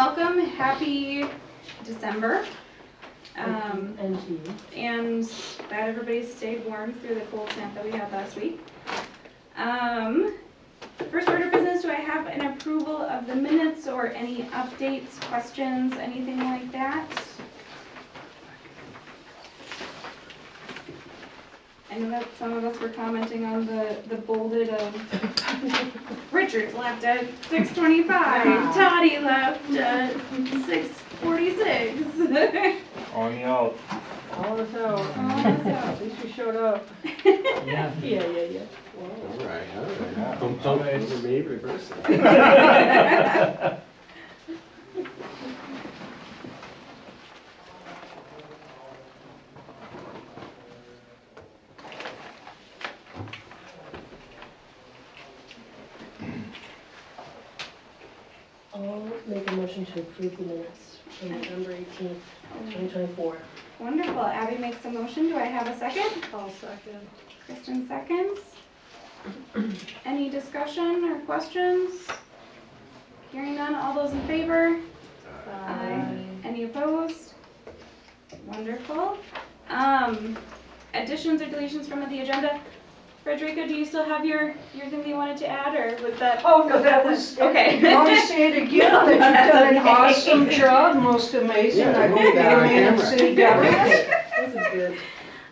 welcome. Happy December. And glad everybody stayed warm through the cold snap that we had last week. First order of business, do I have an approval of the minutes or any updates, questions, anything like that? I know that some of us were commenting on the bolded of Richard's left at 6:25, Toddy left at 6:46. On the out. All of us out. At least you showed up. Yeah. Yeah. All right. Yeah. Don't me reverse it. I'll make a motion to approve the minutes from November 18th, 2024. Wonderful. Abby makes a motion. Do I have a second? I'll second. Kristen seconds. Any discussion or questions? Hearing none. All those in favor? Aye. Any opposed? Wonderful. Additions or deletions from the agenda? Frederica, do you still have your thing that you wanted to add, or was that? Oh, no, that was, okay. I want to say it again, that you've done an awesome job, most amazing. Yeah, I hope you on remain in camera. city government. This is good.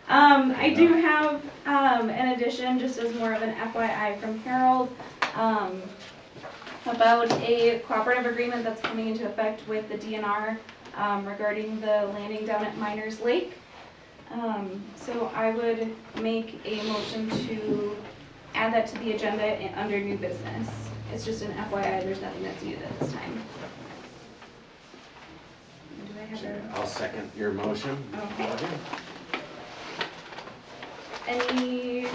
I do have an addition, just as more of an FYI from Harold, about a cooperative agreement that's coming into effect with the DNR regarding the landing down at Miners Lake. So I would make a motion to add that to the agenda under new business. It's just an FYI, there's nothing that's needed at this time. Do I have a... I'll second your motion. Okay. Any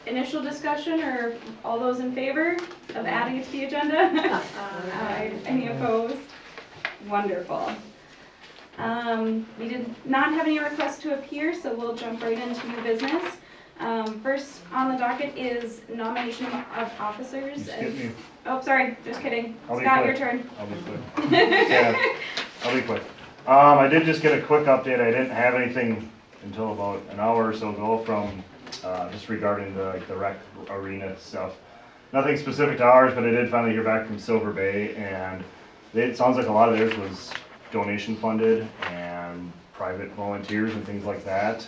initial discussion, or all those in favor of adding it to the agenda? Aye. Any opposed? Wonderful. We did not have any requests to appear, so we'll jump right into new business. First on the docket is nomination of officers. Oh, sorry, just kidding. Scott, your turn. I'll be quick. Yeah, I'll be quick. I did just get a quick update. I didn't have anything until about an hour or so ago from just regarding the rec arena stuff. Nothing specific to ours, but I did finally hear back from Silver Bay, and it sounds like a lot of theirs was donation funded and private volunteers and things like that.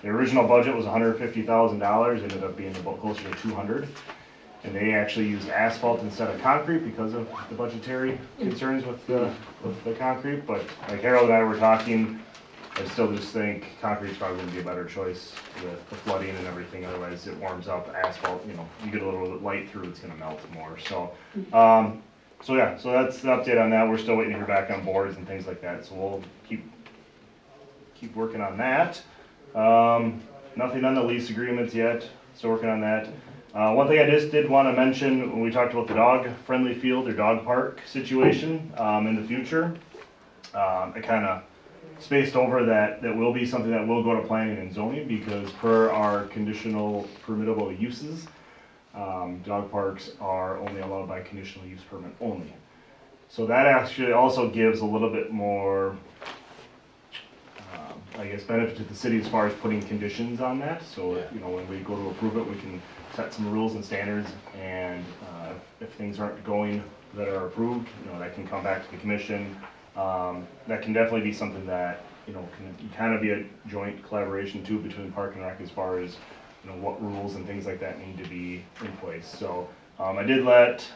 The original budget was $150,000, ended up being about closer to 200, and they actually used asphalt instead of concrete because of the budgetary concerns with the concrete. But like Harold and I were talking, I still just think concrete's probably going to be a better choice with the flooding and everything. Otherwise, it warms up. Asphalt, you get a little bit light through, it's going to melt more. So yeah, so that's the update on that. We're still waiting to hear back on boards and things like that. So we'll keep working on that. Nothing on the lease agreements yet. Still working on that. One thing I just did want to mention when we talked about the dog-friendly field or dog park situation in the future, I kind of spaced over that will be something that will go to planning and zoning, because per our conditional permittable uses, dog parks are only allowed by conditional use permit only. So that actually also gives a little bit more, I guess, benefit to the city as far as putting conditions on that. So when we go to approve it, we can set some rules and standards, and if things aren't going that are approved, that can come back to the commission. That can definitely be something that can kind of be a joint collaboration too between Park and Rec as far as what rules and things like that need to be in place. So I did let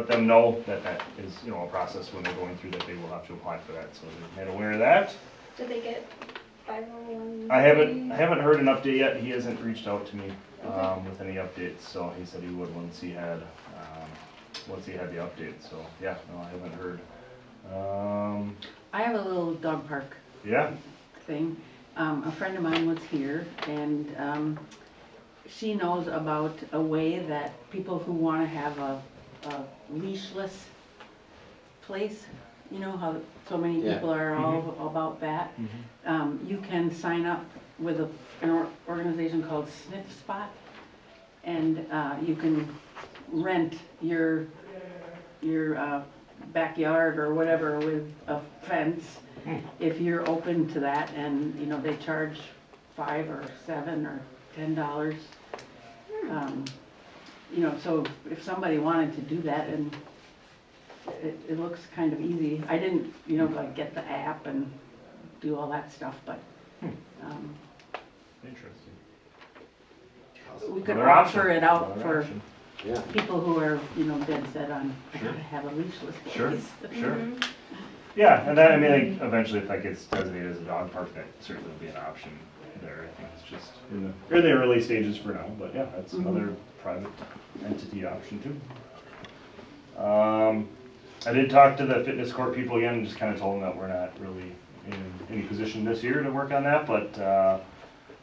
them know that is a process when they're going through, that they will have to apply for that. So they're made aware of that. Did they get 501? I haven't heard an update yet. He hasn't reached out to me with any updates. So he said he would once he had the update. So yeah, no, I haven't heard. I have a little dog park thing. A friend of mine was here, and she knows about a way that people who want to have a leashless place, how so many people are all about that. You can sign up with an organization called Sniff Spot, and you can rent your backyard or whatever with a fence, Hmm. if you're open to that and, you know, they charge $5 or $7 or $10. You know, so if somebody wanted to do that, and it looks kind of easy. I didn't, you know, like get the app and do all that stuff, but, Interesting. we could Another option. offer it out Another for option. Yeah. people who are, you know, dead set on, I Sure. gotta have a leashless Sure. place. Sure. Yeah, and then, I mean, like, eventually if that gets designated as a dog park, that certainly will be an option there. I think it's just in the early stages for now, but yeah, that's another private entity option too. I did talk to the fitness court people again, and just kind of told them that we're not really in any position this year to work on that, but,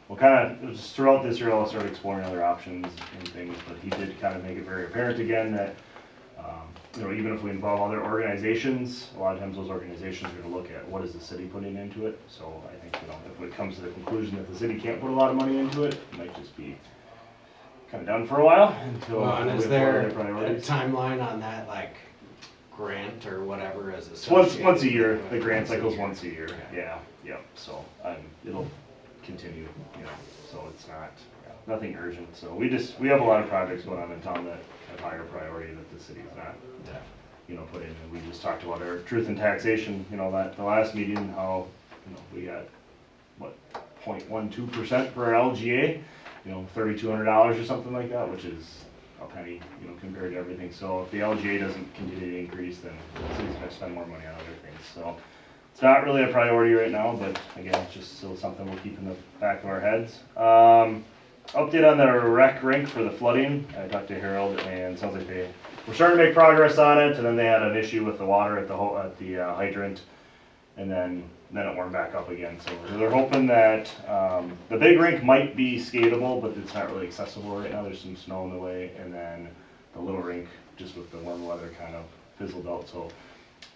we'll kind of, just throughout this year, I'll start exploring other options and things, but he did kind of make it very apparent again that, you know, even if we involve other organizations, a lot of times those organizations are gonna look at what is the city putting into it. So I think, you know, if it comes to the conclusion that the city can't put a lot of money into it, it might just be kind of done for a while until Well, and we is have there other a priorities. timeline on that, like grant or whatever as It's associated? once a year, with- the grant cycle's once a year, Okay. yeah, so, it'll continue, you know, so it's not, nothing urgent. So we have a lot of projects going on in town that have higher priority that the city's not, Yeah. you know, put in. And we just talked about our truth in taxation, you know, that, the last meeting, how, you know, we got, what, 0.12% for our LGA, you know, $3,200 or something like that, which is a penny, you know, compared to everything. So if the LGA doesn't continue to increase, then the city's gonna spend more money on other things, so. It's not really a priority right now, but again, it's just still something we'll keep in the back of our heads. Update on the rec rink for the flooding. I talked to Harold and it sounds like they were starting to make progress on it, and then they had an issue with the water at the hydrant, and then it warmed back up again. So they're hoping that the big rink might be skatable, but it's not really accessible right now. There's some snow in the way, and then the little rink, just with the warm weather, kind of fizzled out. So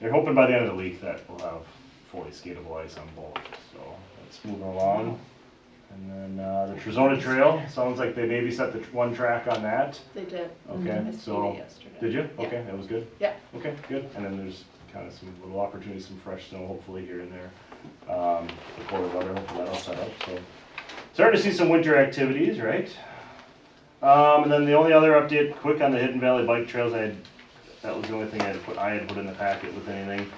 they're hoping by the end of the week that we'll have fully skatable ice on both. So that's moving along. And then the Trezona Trail, sounds like they maybe set the one track on that. They did. Okay, I skied so, it yesterday. did you? Yeah. Okay, that was good? Yeah. Okay, good. And then there's kind of some little opportunities, some fresh snow hopefully here and there. The colder weather, hopefully that'll set up, so. Starting to see some winter activities, right? And then the only other update, quick on the Hidden Valley Bike Trails, that was the only thing I had put in the packet with anything.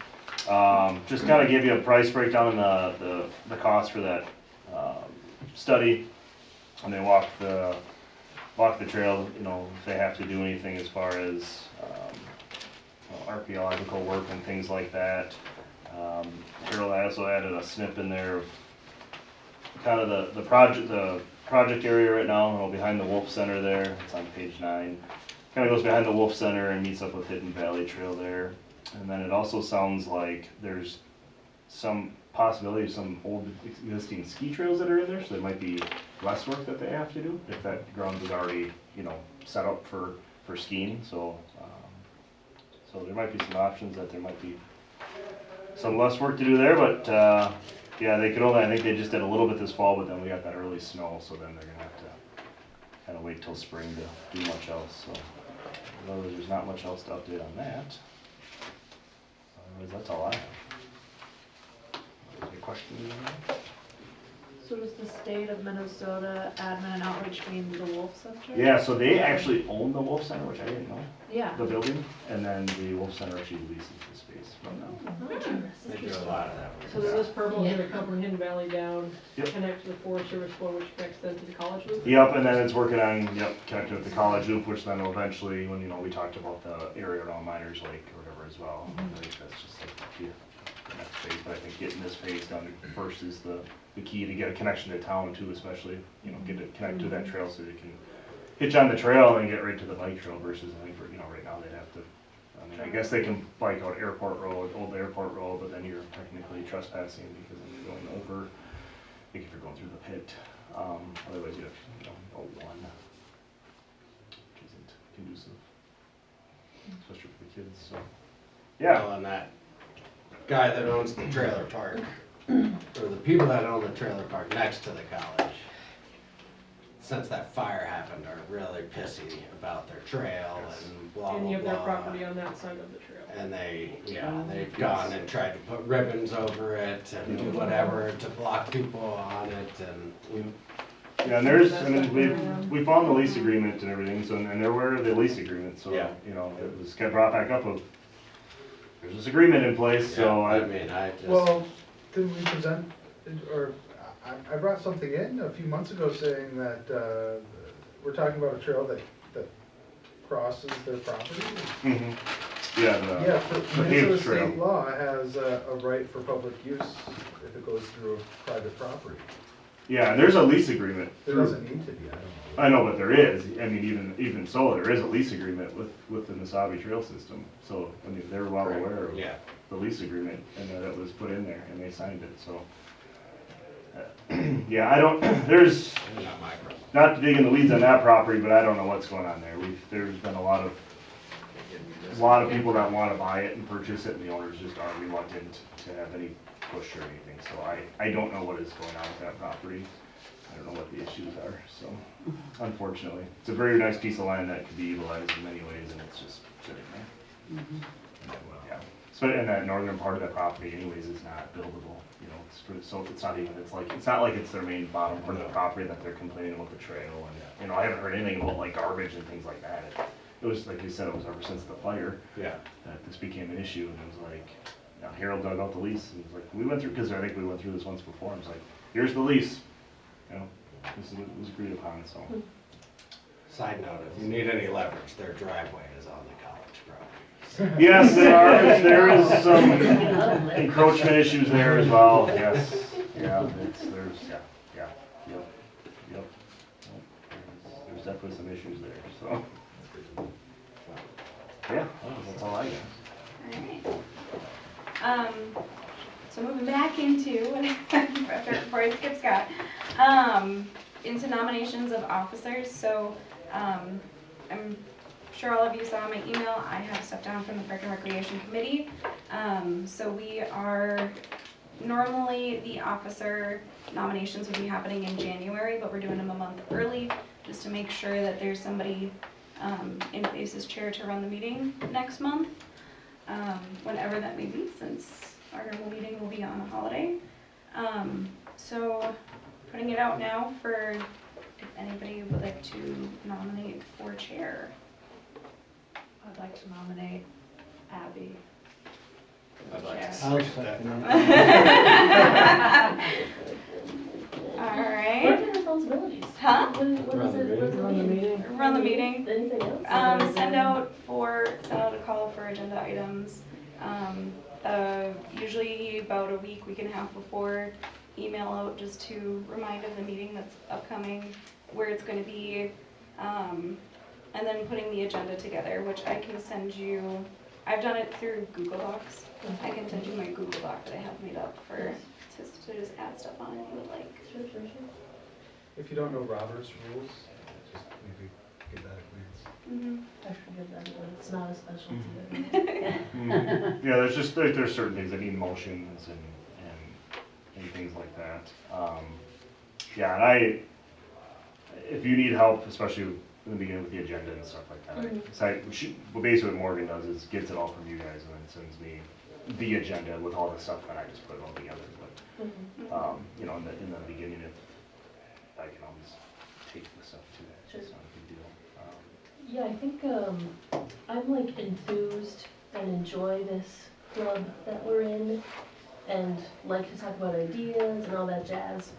Just kind of give you a price breakdown on the cost for that study. And they walk the trail, you know, if they have to do anything as far as archaeological work and things like that. Harold, I also added a snip in there of kind of the project area right now, you know, behind the Wolf Center there. It's on page 9. Kind of goes behind the Wolf Center and meets up with Hidden Valley Trail there. And then it also sounds like there's some possibility of some old existing ski trails that are in there, so there might be less work that they have to do if that ground is already, you know, set up for skiing. So, so there might be some options that there might be some less work to do there, but yeah, they could only, I think they just did a little bit this fall, but then we got that early snow, so then they're gonna have to kind of wait till spring to do much else. So, otherwise, there's not much else to update on that. Otherwise, that's all I have. Any questions? So does the state of Minnesota admin and outreach mean the Wolf Center? Yeah, so they actually own the Wolf Center, which I didn't know, Yeah. the building, and then the Wolf Center actually leases the space from them. They do a lot of that work. So this purple is gonna come from Hidden Valley down, Yep. connect to the Forest Service Board, which connects them to the college loop? Yep, and then it's working on, connected with the college loop, which then will eventually, when, you know, we talked about the area around Miners Lake or whatever as well. I think that's just like the next phase, but I think getting this phase done first is the key to get a connection to town too, especially, you know, get it connected to that trail so they can hitch on the trail and get right to the bike trail versus, I think, you know, right now they'd have to, I mean, I guess they can bike out Airport Road, Old Airport Road, but then you're technically trespassing because you're going over, I think if you're going through the pit. Otherwise you have, you know, go one, which isn't conducive, especially for the kids, so. Yeah, Well, and that guy that owns the trailer park, or the people that own the trailer park next to the college, since that fire happened, are really pissy about their trail and blah, blah, blah. Any of their property on that side of the trail. And they've gone and tried to put ribbons over it and do whatever to block people on it and. Yeah, and there's, I mean, we found the lease agreement and everything, so, and they're aware of the lease agreement, so, Yeah. you know, it was kept brought back up of, there's this agreement in place, so I I, mean, I just. Well, did we present, or, I brought something in a few months ago saying that, we're talking about a trail that crosses their property? Mhm. Yeah, Yeah, the for paved Minnesota trail. state law has a right for public use if it goes through a private property. Yeah, there's a lease agreement. There doesn't need to be, I don't know. I know, but there is, I mean, even so, there is a lease agreement with the Mesabi Trail System, so, I mean, they're well aware of Yeah. the lease agreement, and that it was put in there, and they signed it, so. Yeah, I don't, there's, Not my problem. not to dig in the weeds on that property, but I don't know what's going on there. There's been a lot of people that wanna buy it and purchase it, and the owners just are reluctant to have any push or anything, so I don't know what is going on with that property. I don't know what the issues are, so, unfortunately. It's a very nice piece of land that could be utilized in many ways, and it's just sitting there. Yeah, so, and that northern part of that property anyways is not buildable, you know, so it's not even, it's not like it's their main bottom part of the property that they're complaining about the trail, and, you know, I haven't heard anything about like garbage and things like that. It was, like you said, it was ever since the fire Yeah. that this became an issue, and it was like, you know, Harold dug out the lease, and he was like, we went through, because I think we went through this once before, and was like, here's the lease. You know, this is what was agreed upon, so. Side note, if you need any leverage, their driveway is on the college property. Yes, there is some encroachment issues there as well, yes. Yeah, yep. There's definitely some issues there, so. Yeah, that's all I got. Alright. So moving back into, before I skip Scott, into nominations of officers. So I'm sure all of you saw my email. I have stuff down from the Park and Recreation Committee. So we are, normally the officer nominations would be happening in January, but we're doing them a month early just to make sure that there's somebody in place as chair to run the meeting next month, whenever that may be, since our normal meeting will be on a holiday. So putting it out now for if anybody would like to nominate for chair. I'd like to nominate Abby. I'd like Yeah. to second that. All What are right. your responsibilities? Huh? What is it? What's Run the meeting. Run the meeting. Anything else? Send out a call for agenda items. Usually about a week and a half before, email out just to remind of the meeting that's upcoming, where it's going to be, and then putting the agenda together, which I can send you. I've done it through Google Docs. I can send you my Google Doc that I have made up for to just add stuff on if you would like. Sure. If you don't know Robert's rules, just maybe give that a glance. I forgive everyone, it's not a specialty. Yeah, there's certain things that need motions and things like that. Yeah, and if you need help, especially in the beginning with the agenda and stuff like that, well, basically what Morgan does is gets it all from you guys and then sends me the agenda with all the stuff, and I just put it all together. But you know, in the beginning, if I can always take the stuff to that, Sure. it's not a big deal. Yeah, I think I'm like enthused and enjoy this club that we're in and like to talk about ideas and all that jazz.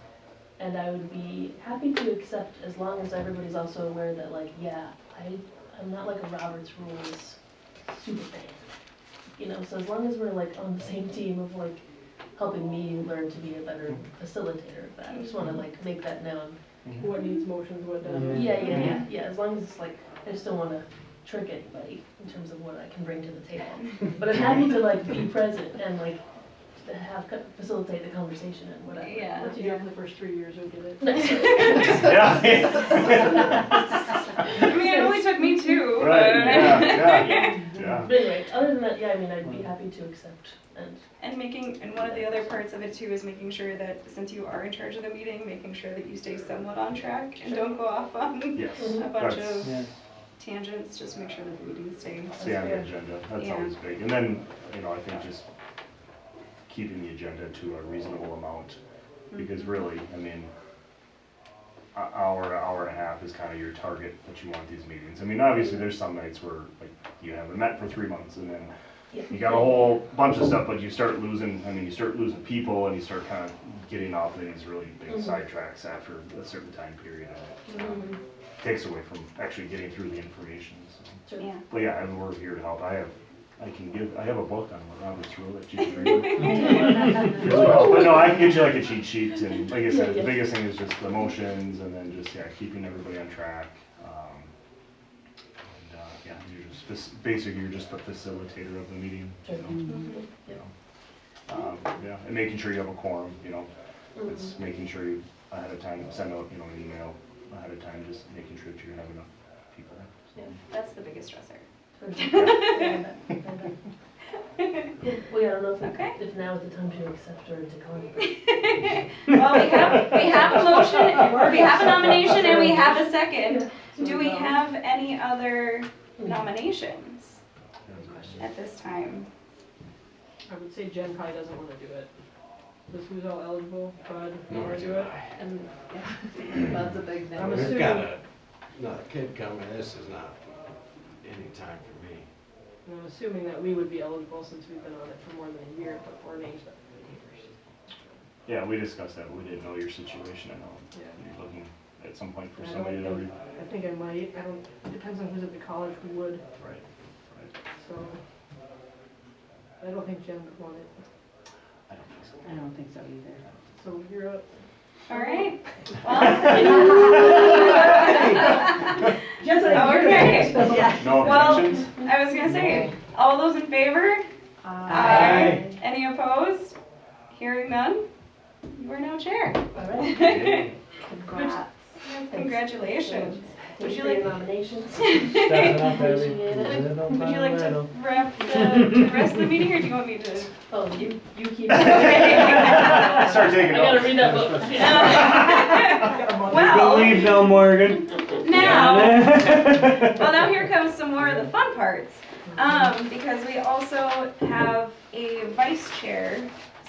And I would be happy to accept as long as everybody's also aware that like, yeah, I'm not like a Robert's Rules super fan. You know, so as long as we're like on the same team of like helping me learn to be a better facilitator of that. I just wanna like make that known. What needs motions, what doesn't. Yeah, as long as it's like, I just don't wanna trick anybody in terms of what I can bring to the table. But I'm happy to like be present and like to facilitate the conversation and whatever. Yeah. What you did for the first 3 years, who did it? Yeah. I mean, it only took me 2. Right, But yeah. Yeah. But anyway, other than that, yeah, I mean, I'd be happy to accept and. And one of the other parts of it too is making sure that since you are in charge of the meeting, making sure that you stay somewhat on track and don't go off on Yes. a bunch That's- of tangents, just make sure that the meetings stay. Stay on the agenda, that's Yeah. always big. And then, you know, I think just keeping the agenda to a reasonable amount. Because really, I mean, an hour and a half is kind of your target that you want these meetings. I mean, obviously, there's some nights where, like, you haven't met for 3 months, and then you got a whole bunch of stuff, but you start losing people, and you start kind of getting off these really big sidetracks after a certain time period. And it takes away from actually getting through the information, so. Yeah. But yeah, and we're here to help. I have a book on what Robert's rule that you can read. But no, I can get you like a cheat sheet, and like I said, the biggest thing is just the motions, and then just, keeping everybody on track. You're just, basically, you're just the facilitator of the meeting, you know. And making sure you have a quorum, you know. It's making sure you, ahead of time, send out, an email ahead of time, just making sure that you have enough people. So. That's the biggest stressor. Well, yeah, I don't know Okay. if now is the time to accept or decline. Well, we have a motion, or we have a nomination, and we have a second. Do we have any other nominations at this time? I would say Jen probably doesn't wanna do it. This who's all eligible, Bud, you wanna do it? And, Bud's a big thing. I'm We've assuming- got another kid coming, this is not any time for me. And I'm assuming that we would be eligible since we've been on it for more than a year, but for names that Yeah, we discussed that, but we didn't know your situation. I know Yeah. you're looking at some point for I somebody don't to think, I think I might, it depends on who's at the college who would, Right. so. I don't think Jen would want it, I don't think so. I don't think so either. so you're up. All right. Just like Okay. No Well, objections? I was gonna say, all those in favor? Aye. Any opposed? Hearing none? You are now chair. All right. Yeah. Congrats. Congratulations. Would Thanks you for your like, nominations. Stepping up every. would you like to wrap the rest of the meeting, or do you want me to? Oh, you keep. Start taking I gotta notes. read that book. Well, Believe no, Morgan. now here comes some more of the fun parts. Because we also have a vice chair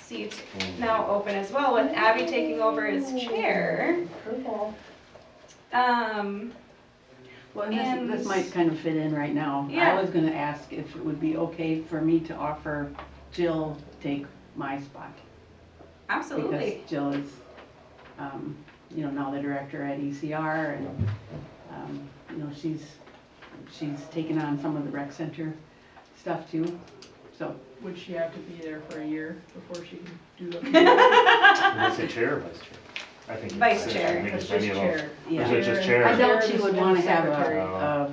seat now open as well, with Abby taking over as chair. Curveball. Well, And- this might kind of fit in right now. Yeah. I was gonna ask if it would be okay for me to offer Jill take my spot. Absolutely. Because Jill is, now the director at ECR, and, she's taken on some of the rec center stuff too, so. Would she have to be there for a year before she can do the? Did I say chair or vice chair? I think. Vice it's chair. I think It's it's just any of them. chair. Yeah. Is it just I chair? doubt she would wanna have Secretary. a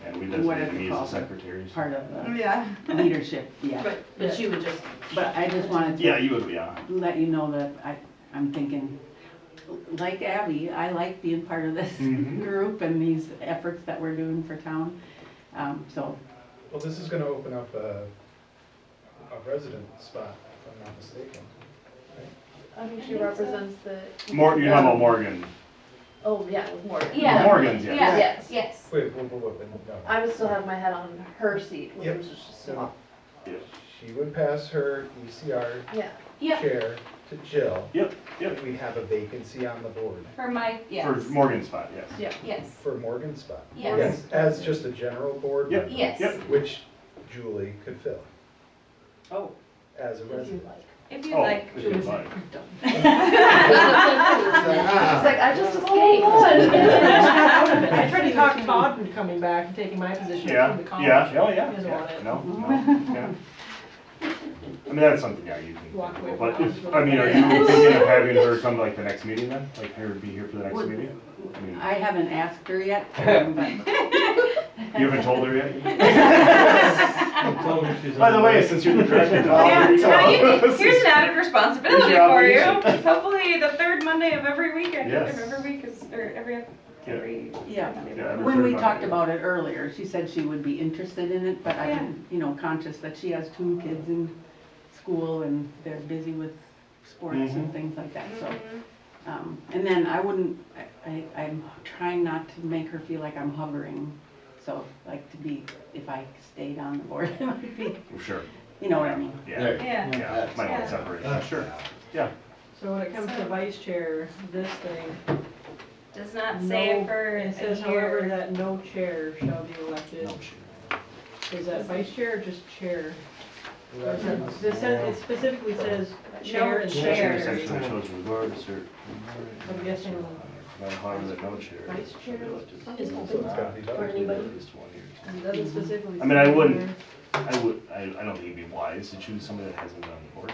And we whatever designated you me call as it. a secretary. so- part of the Yeah. leadership, yeah. But she would just. But I just wanted Yeah, to you would, yeah. let you know that I'm thinking, like Abby, I like being part of this Mhm. group and these efforts that we're doing for town. So, Well, this is gonna open up a resident spot, if I'm not mistaken. I think she represents the. You have a Morgan. Oh, yeah, with Morgan. Yeah. Morgan's, yes. Yeah. Yes. Yes. Wait, no. I would still have my head on her seat, which Yep. was just swap. She would pass her ECR Yeah. Yep. chair to Jill. Yep. If we have a vacancy on the board. For my, For yes. Morgan's spot, yes. Yeah. Yes. For Morgan's spot. Yes. As just a general board Yep. member. Yes. Yep. Which Julie could fill oh, as a If you resident. like. If you'd Oh, like. if you'd like. She's like, I just escaped. I tried to talk Todd into coming back and taking my position Yeah, from the college. yeah, oh, yeah. He doesn't yeah. want it. No, yeah. I mean, that's something, yeah, you can. Walk away But from if, it. I mean, are you thinking of having her come to like the next meeting then? Like her be here for the next Would- meeting? I mean, I haven't asked her yet, but you haven't told her yet? Told her she's By the on way, board. since you're the director, Yeah, I'll now tell her. here's an added responsibility Here's your for you. obligation. Hopefully the third Monday of every week, Yes. every week is, or every every Yeah. Monday. Yeah, every When we third talked Monday. about it earlier, she said she would be interested in it, but Yeah. I'm, conscious that she has 2 kids in school and they're busy with sports and things like that, so. Mhm. And then I'm trying not to make her feel like I'm hovering, so like if I stayed on the board, it might be, Sure. you know what I mean? Yeah, There. Yeah. yeah, might want Yeah. to separate, That's sure. Yeah. So when it comes to So- vice chair, this thing, Does not say no, for it a says however year. that no chair shall be elected. Is that vice chair or just chair? Or is that- This says, it specifically says chair and chair. chair. Section that shows regardless or. I'm guessing However, that no chair. vice chair. Is So open it's gotta be for done. anybody. It doesn't specifically. I mean, I say wouldn't- there. I don't think it'd be wise to choose somebody that hasn't been on the board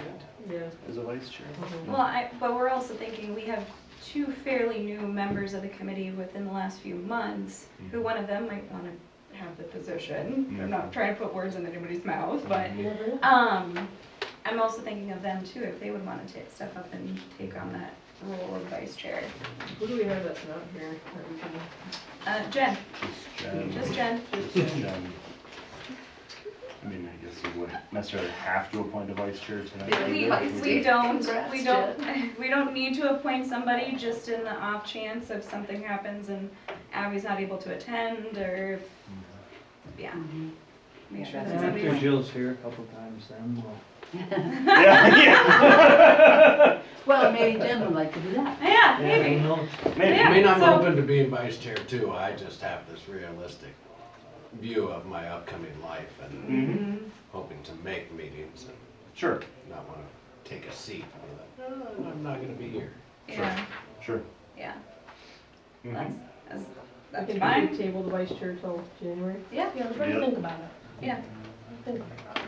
yet Yeah. as a vice chair. Well, but we're also thinking we have 2 fairly new members of the committee within the last few months, who one of them might want to have the position. I'm not trying to put words in anybody's mouth, but, You never know. I'm also thinking of them too, if they would want to step up and take on that role of vice chair. Who do we have that's not here? That we can- Jen, Jen. just Jen. Jen. I mean, I guess you wouldn't necessarily have to appoint a vice chair tonight. We either. don't, Congrats, we don't need to appoint somebody just in the off chance if something happens and Abby's not able to attend or, if- yeah. Make sure that Yeah, After somebody's. Jill's here a couple times, then we'll. Yeah, yeah. Well, maybe Jen would like to do that. Yeah, Who maybe. knows? Maybe. Yeah. I mean, I'm so- open to being vice chair too, I just have this realistic view of my upcoming life and Mhm. hoping to make meetings and Sure, not wanna take a seat and be like, oh, I'm not gonna be here. Yeah, sure. yeah, Mhm. that's I think we fine. should table the vice chair till January. Yeah, Yeah, we're gonna think about it. yeah. Think about it.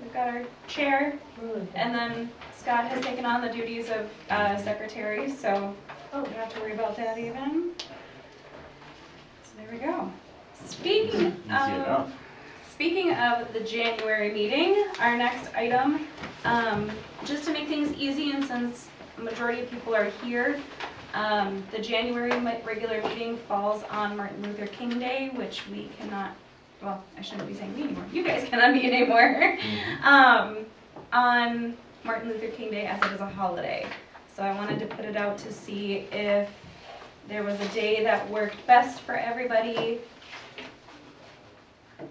We've got our chair Really. and then Scott has taken on the duties of secretary, so we don't have to worry about that even. So there we go. Easy enough. Speaking of the January meeting, our next item, just to make things easy and since a majority of people are here, the January regular meeting falls on Martin Luther King Day, which we cannot, well, I shouldn't be saying we anymore, you guys cannot meet anymore, on Martin Luther King Day as it is a holiday. So I wanted to put it out to see if there was a day that worked best for everybody.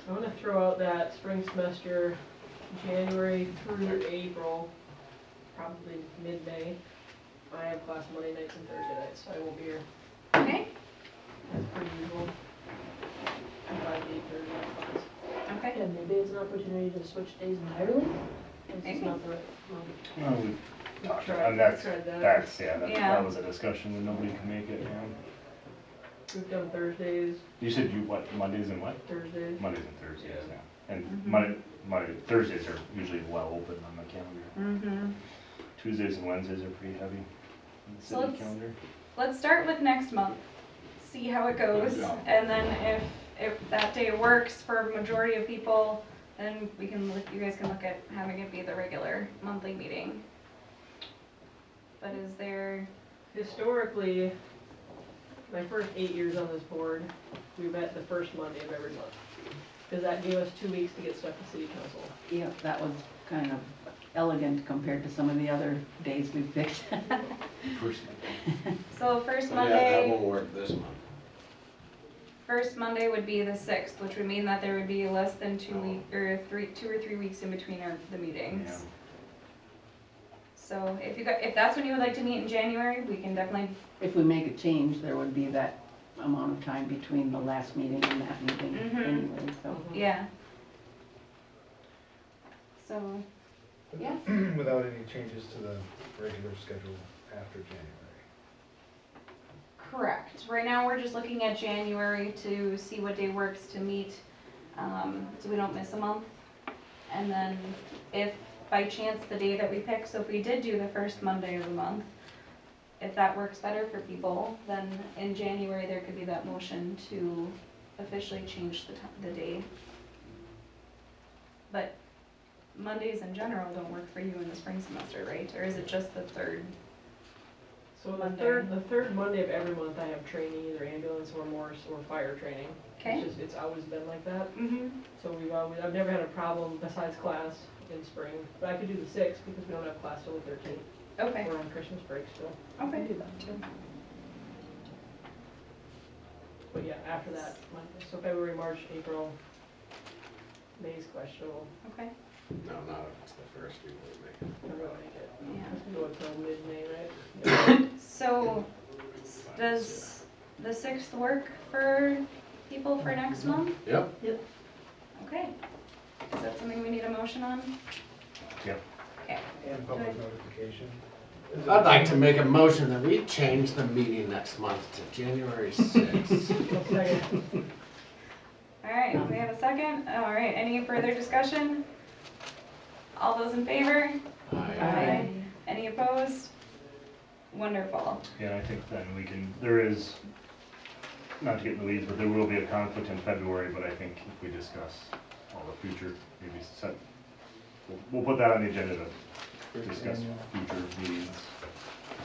I'm gonna throw out that spring semester, January through April, probably mid-May. I have class Monday nights and Thursday nights, so I won't be here Okay? as per usual. 5 to 8:30 class. Okay. Yeah, maybe it's an opportunity to switch days entirely. This Maybe. is not the right moment. Well, we talked Tried- about, and that's, tried that. Yeah. that was a discussion when nobody could make it, yeah. We've done Thursdays, You said you, what, Mondays and what? Thursdays. Mondays and Thursdays, yeah. And Mhm. Thursdays are usually well open on the calendar. Mm-hmm. Tuesdays and Wednesdays are pretty heavy on the So city let's- calendar. Let's start with next month, see how it goes, Yeah. and then if that day works for a majority of people, then we can, you guys can look at having it be the regular monthly meeting. But is there, Historically, my first 8 years on this board, we met the first Monday of every month. Because that gave us 2 weeks to get stuff to city council. Yeah, that was kind of elegant compared to some of the other days we've picked. First, so first So yeah, that Monday, won't work this month. first Monday would be the 6th, which would mean that there would be less than 2 or 3 weeks in between the meetings. yeah. So if that's when you would like to meet in January, we can definitely, If we make a change, there would be that amount of time between the last meeting and that meeting Mhm. anyway, so. yeah. So, yeah. Without any changes to the regular schedule after January. Correct. Right now, we're just looking at January to see what day works to meet, so we don't miss a month. And then if by chance the day that we pick, so if we did do the first Monday of the month, if that works better for people, then in January, there could be that motion to officially change the day. But Mondays in general don't work for you in the spring semester, right? Or is it just the third? So the Monday. third Monday of every month, I have training, either ambulance or morse or fire training. Okay. It's always been like that. Mm-hmm. So I've never had a problem besides class in spring, but I could do the 6th because we don't have class till the 13th. Okay. We're on Christmas break still. I Okay. can do that too. But yeah, after that, Monday. So February, March, April, May's questionable. Okay. No, not if it's the first, we won't make it. I'm gonna make it. Yeah. Let's go until mid-May, right? So, does the 6th work for people for next month? Yep. Okay. Is that something we need a motion on? Yep. Okay. And public notification. Is it- I'd like to make a motion that we change the meeting next month to January 6th. Second. All right, we have a second. All right, any further discussion? All those in favor? Aye. Any opposed? Wonderful. Yeah, I think then there is, not to get in the weeds, but there will be a conflict in February, but I think if we discuss all the future, maybe we'll put that on the agenda to discuss future meetings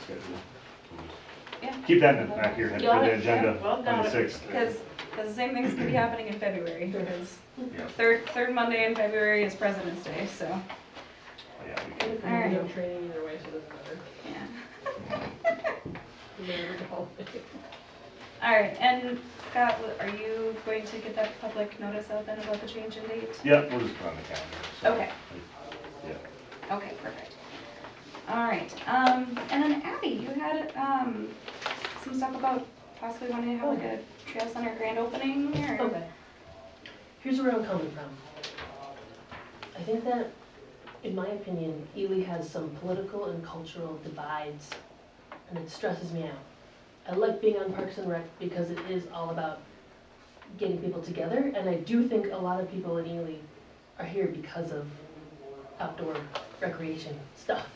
schedule. So just Yeah. keep that in the back of your head for Got the it. agenda Well, on got the it. 6th. Because the same things could be happening in February, because Yeah, third Monday in February is President's Day, so, yeah, we can. All right. No training either way, so it doesn't matter. yeah. No matter the holiday. All right, and Scott, are you going to get that public notice out then about the change in date? Yeah, we'll just put it on the calendar. So, Okay. Yeah. Okay, perfect. All right, and then Abby, you had, some stuff about possibly wanting to have like a trail center grand opening, or? Okay. Here's where I'm coming from. I think that, in my opinion, Ely has some political and cultural divides, and it stresses me out. I like being on Parks and Rec because it is all about getting people together, and I do think a lot of people in Ely are here because of outdoor recreation stuff.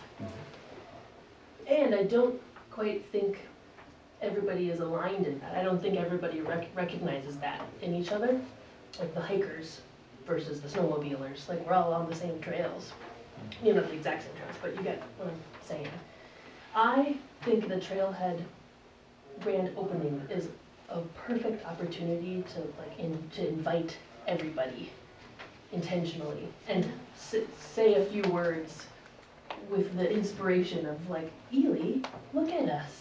And I don't quite think everybody is aligned in that. I don't think everybody recognizes that in each other. Like the hikers versus the snowmobilers, like we're all on the same trails. You know, not the exact same trails, but you get what I'm saying. I think the Trailhead grand opening is a perfect opportunity to invite everybody intentionally and say a few words with the inspiration of like, Ely, look at us.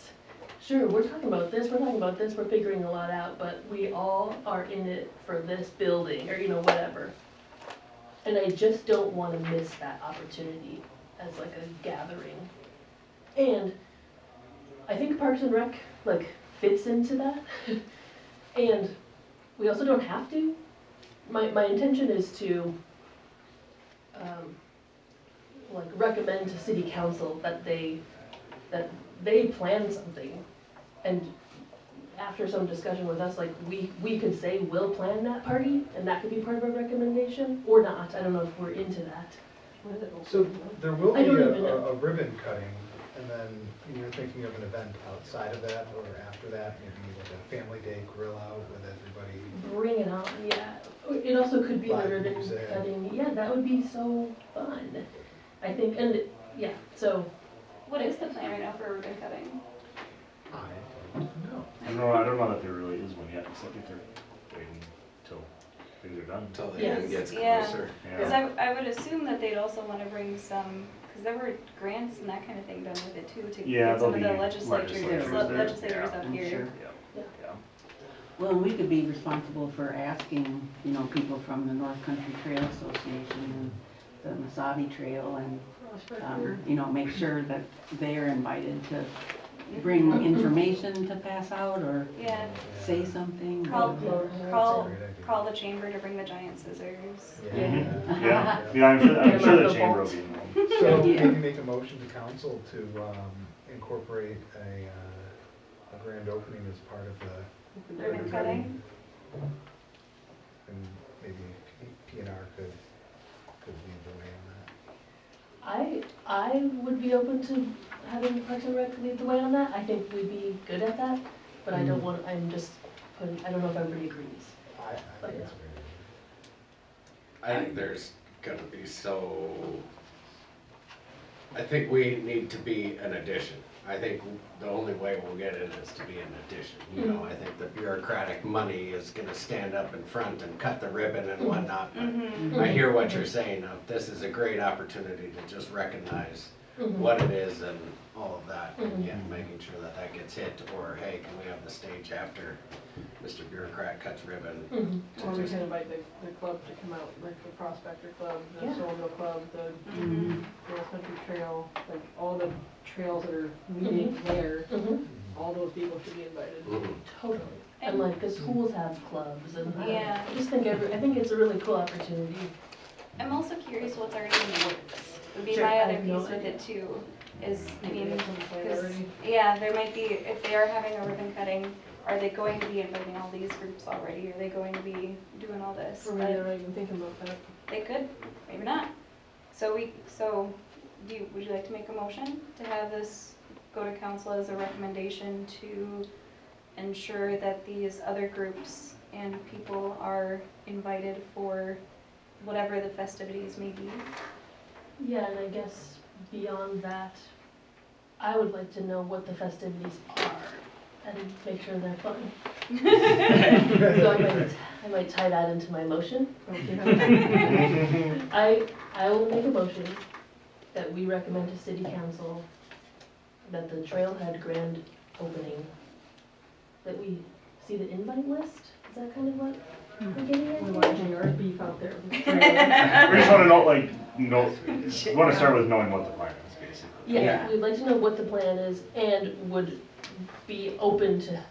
Sure, we're talking about this, we're figuring a lot out, but we all are in it for this building, or you know, whatever. And I just don't want to miss that opportunity as like a gathering. And I think Parks and Rec like fits into that. And we also don't have to. My intention is to like recommend to city council that they plan something, and after some discussion with us, like we could say we'll plan that party, and that could be part of our recommendation, or not. I don't know if we're into that. So there will be I don't even know. a ribbon cutting, and then you're thinking of an event outside of that or after that, maybe like a family day grill out with everybody. Bring it on, yeah. It also could be the Live ribbon music. cutting. Yeah, that would be so fun. I think, and yeah, so. What is the plan right now for ribbon cutting? I don't know. I don't know that there really is one yet, except if they're waiting till things are done. Until the Yes. end gets Yeah. closer. Because I would assume that they'd also want to bring some, because there were grants and that kind of thing done with it too, to Yeah, get some of the there'll be legislators legislators there. up I'm here. sure. Yeah. Well, we could be responsible for asking, you know, people from the North Country Trail Association and the Masabi Trail and, you know, make sure that they're invited to bring information to pass out or Yeah, say something. Call- or- call- That's a great idea. call the chamber to bring the giant scissors. Yeah. Yeah, I'm sure the chamber will be involved. So idea. maybe make a motion to council to incorporate a grand opening as part of the Ribbon cutting. And maybe PNR could lead the way on that. I would be open to having Parks and Rec lead the way on that. I think we'd be good at that, but I don't want, I'm just putting, I don't know if everybody agrees. I think that's a great idea. I think there's gonna be I think we need to be an addition. I think the only way we'll get it is to be an addition. You know, I think the bureaucratic money is gonna stand up in front and cut the ribbon and whatnot. But I hear what you're saying, this is a great opportunity to just recognize what it is and all of that. And yeah, making sure that that gets hit, or hey, can we have the stage after Mr. Bureaucrat cuts ribbon? Or we can invite the club to come out, like the Prospector Club, the Yeah. Sawmill Club, the Girls Country Trail, like all the trails that are meeting there, all those people should be invited. Totally. And like the schools have clubs and Yeah. I just think I think it's a really cool opportunity. I'm also curious what's already in the works. Would be Sure, my I other have no piece with idea. it too, is, I mean, Maybe some plan 'cause, already. yeah, there might be, if they are having a ribbon cutting, are they going to be inviting all these groups already? Are they going to be doing all this? Or maybe they're not even thinking about that. They could, maybe not. So would you like to make a motion to have this go to council as a recommendation to ensure that these other groups and people are invited for whatever the festivities may be? Yeah, and I guess beyond that, I would like to know what the festivities are and make sure they're fun. So I might tie that into my motion. I will make a motion that we recommend to city council that the Trailhead grand opening, that we see the invite list? Is that kind of what we're getting at? We want to hang our beef out there. We just wanna know, we wanna start with knowing what the plan is, basically. Yeah, we'd like to know what the plan is and would be open to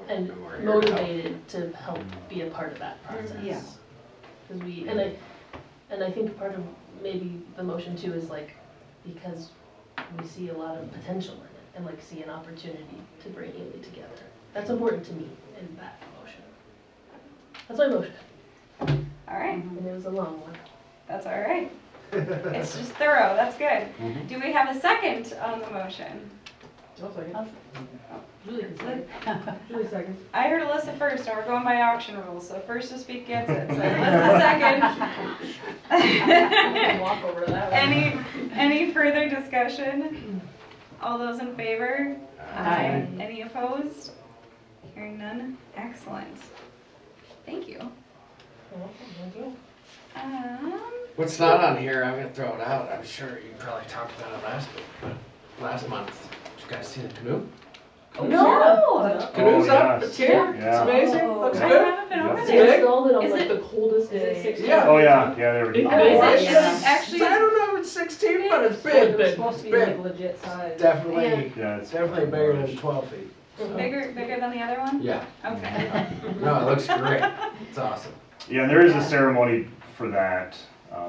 and We're here to help. motivated to help be a part of that process. Yeah. Because and I think part of maybe the motion too is like, because we see a lot of potential in it and like see an opportunity to bring Ely together. That's important to me in that motion. That's my motion, All right, and it was a long one. that's all right. It's just thorough, that's good. Do we have a second on the motion? I'll second. Julie can second. Julie seconds. I heard Alyssa first, and we're going by auction rules, so first to speak gets it. So Alyssa second. Walk over to that one. Any further discussion? All those in favor? Aye. Any opposed? Hearing none? Excellent. Thank you. Thank you. What's not on here, I'm gonna throw it out. I'm sure you probably talked about it last week, but last month, did you guys see the canoe? No! Canoe's Oh, up, yes. it's here, it's Yeah. amazing, looks I good. haven't been over Yeah. They there. installed it on Is like it- the coldest Is it day. 16? Yeah. Oh, yeah, they were. Big Oh, guys. is it Yeah. actually? I don't know if it's 16, but it's It's big. supposed to be like Big. legit size. Definitely, Yeah, it's definitely bigger than 12 feet. So, Bigger than the other one? yeah, Okay. no, it looks great. It's awesome. Yeah, and there is a ceremony for that.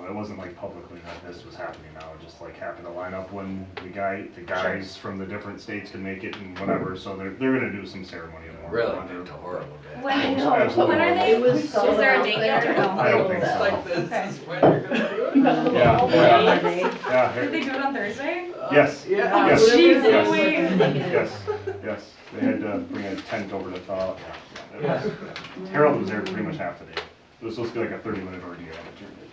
It wasn't like publicly that this was happening now, it just like happened to line up when the guys from the different states can make it and whatever, so they're gonna do some ceremony and more. Really, on it's a horrible day. When Absolutely. are they? It was Is so there a out date there. yet or no? I don't think so. Like this Okay. is when you're gonna do it? Yeah, yeah, yeah, Did they here- do it on Thursday? yes, Yeah. Yes. Jeez Yes. Louise. yes, they had to bring a tent over to thaw, yeah. Yeah. Harold was there pretty much half the day. It was supposed to be like a 30-minute ordeal, but turned into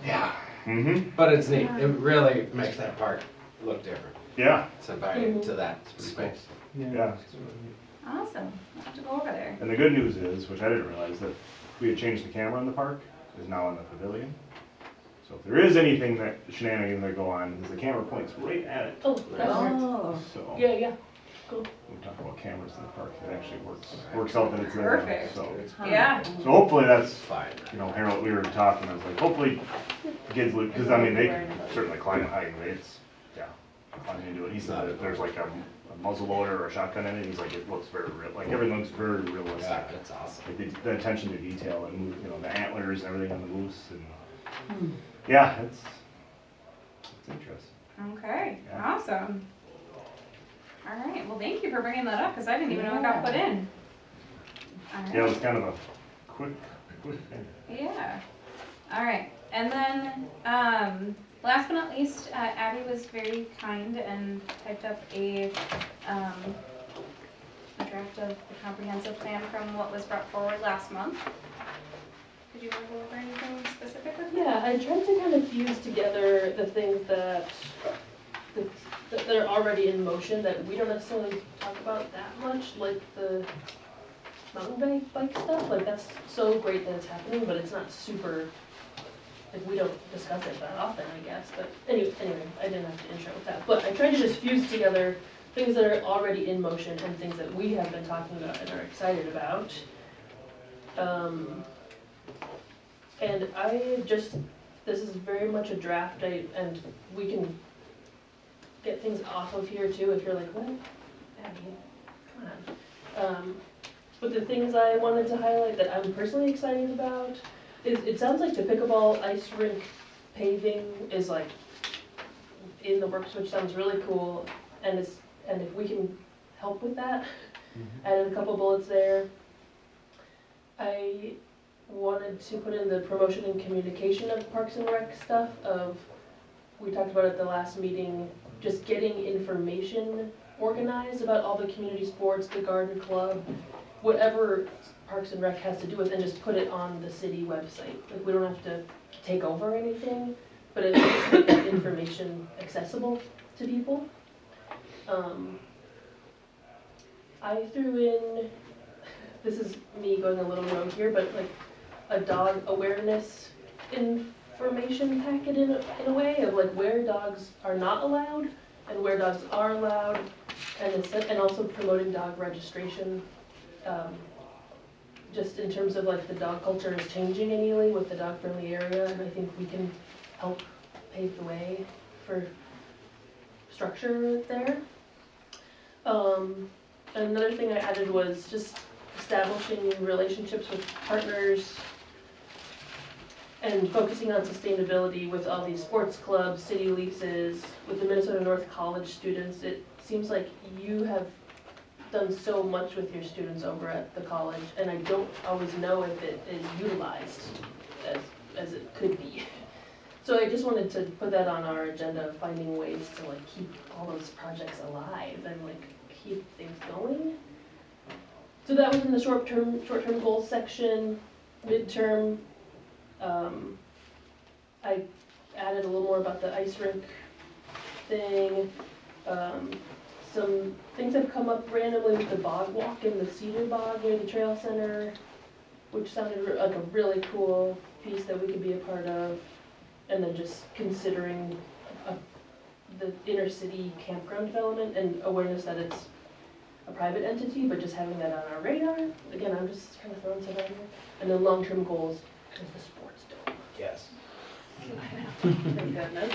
Yeah, Mm-hmm, but it's neat. It really makes that park look different. yeah, It's inviting to that space. yeah. Awesome. I'll have to go over there. And the good news is, which I didn't realize, that we had changed the camera in the park, is now in the pavilion. So if there is anything that shenanigans that go on, because the camera points right at it. Oh, that's Oh. So yeah. we talk about cameras in the park, it actually works out that it's there. now, Perfect. So Yeah. hopefully that's, Fine. you know, Harold, we were talking, I was like, hopefully the kids look, because I mean, they can certainly climb it high, it's, yeah, climbing into it. He said that there's like a muzzle loader or a shotgun in it, he's like, it looks very real, like everything looks very realistic. Yeah, that's awesome. Like the attention to detail and move, you know, the antlers and everything on the moose and, yeah, it's interesting. Okay. Yeah. Awesome. All right. Well, thank you for bringing that up because I didn't even know it got put in. All right. Yeah, it was kind of a quick thing. Yeah. All right. And then, last but not least, Abby was very kind and typed up a draft of the comprehensive plan from what was brought forward last month. Did you want to go over anything specific with that? Yeah, I tried to kind of fuse together the things that that are already in motion that we don't necessarily talk about that much, like the mountain bike stuff, like that's so great that it's happening, but it's not super, like we don't discuss it that often, I guess, but anyway, I didn't have to intro with that, but I tried to just fuse together things that are already in motion and things that we have been talking about and are excited about. And this is very much a draft, and we can get things off of here too if you're like, what, Abby, come on. But the things I wanted to highlight that I'm personally excited about is, it sounds like the pickleball ice rink paving is like in the works, which sounds really cool, and if we can help with that, added a couple bullets there. I wanted to put in the promotion and communication of Parks and Rec stuff we talked about at the last meeting, just getting information organized about all the community sports, the garden club, whatever Parks and Rec has to do with, and just put it on the city website. Like, we don't have to take over anything, but at least make that information accessible to people. I threw in, this is me going a little rogue here, but like a dog awareness information packet in a way of like where dogs are not allowed and where dogs are allowed, and also promoting dog registration. Just in terms of like the dog culture is changing in Ely with the dog friendly area, and I think we can help pave the way for structure there. Another thing I added was just establishing relationships with partners and focusing on sustainability with all these sports clubs, city leases, with the Minnesota North College students. It seems like you have done so much with your students over at the college, and I don't always know if it is utilized as it could be. So I just wanted to put that on our agenda of finding ways to like keep all those projects alive and like keep things going. So that was in the short-term goals section. Midterm, I added a little more about the ice rink thing. Some things have come up randomly with the bog walk in the Cedar Bog near the Trail Center, which sounded like a really cool piece that we could be a part of. And then just considering the inner city campground development and awareness that it's a private entity, but just having that on our radar. Again, I'm just kind of throwing stuff out here. And then long-term goals is the sports dome. Yes. Thank goodness.